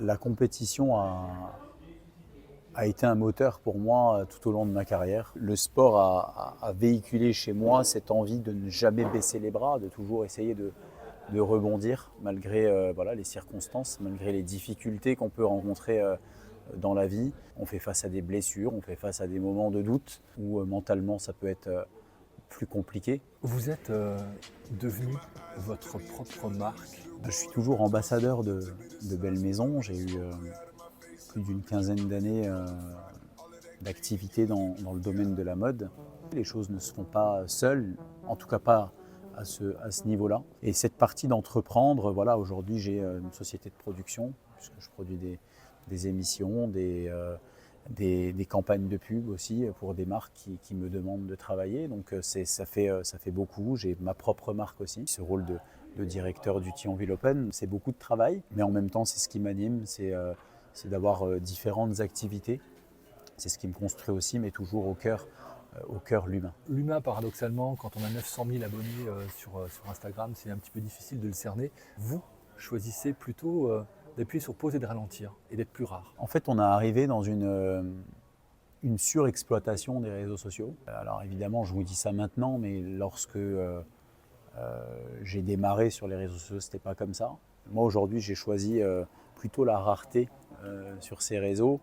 La compétition a été un moteur pour moi tout au long de ma carrière. Le sport a véhiculé chez moi cette envie de ne jamais baisser les bras, de toujours essayer de rebondir malgré voilà, les circonstances, malgré les difficultés qu'on peut rencontrer dans la vie. On fait face à des blessures, on fait face à des moments de doute où mentalement ça peut être plus compliqué. Vous êtes devenu votre propre marque. Je suis toujours ambassadeur de Belle Maison. J'ai eu plus d'une quinzaine d'années d'activité dans le domaine de la mode. Les choses ne se font pas seules, en tout cas pas à ce niveau-là. Et cette partie d'entreprendre, voilà, aujourd'hui j'ai une société de production, puisque je produis des émissions, des campagnes de pub aussi pour des marques qui me demandent de travailler. Donc ça fait beaucoup. J'ai ma propre marque aussi. Ce rôle de directeur du Thionville Open, c'est beaucoup de travail, mais en même temps c'est ce qui m'anime, c'est d'avoir différentes activités. C'est ce qui me construit aussi, mais toujours au cœur l'humain. L'humain, paradoxalement, quand on a 900 000 abonnés sur Instagram, c'est un petit peu difficile de le cerner. Vous choisissez plutôt d'appuyer sur pause et de ralentir et d'être plus rare. En fait, on est arrivé dans une surexploitation des réseaux sociaux. Alors évidemment, je vous dis ça maintenant, mais lorsque j'ai démarré sur les réseaux sociaux, c'était pas comme ça. Moi, aujourd'hui, j'ai choisi plutôt la rareté sur ces réseaux.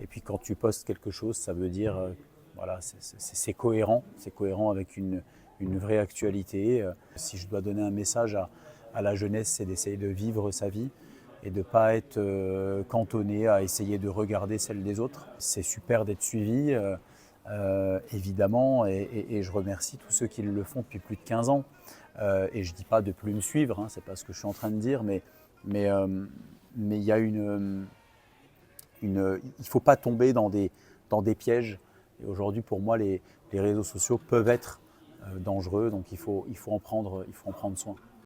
Et puis quand tu postes quelque chose, ça veut dire voilà, c'est cohérent avec une vraie actualité. Si je dois donner un message à la jeunesse, c'est d'essayer de vivre sa vie et de ne pas être cantonné à essayer de regarder celle des autres. C'est super d'être suivi, évidemment, et je remercie tous ceux qui le font depuis plus de 15 ans. Et je ne dis pas de plus me suivre, hein, c'est pas ce que je suis en train de dire, mais il y a il ne faut pas tomber dans des pièges. Et aujourd'hui, pour moi, les réseaux sociaux peuvent être dangereux, donc il faut en prendre soin.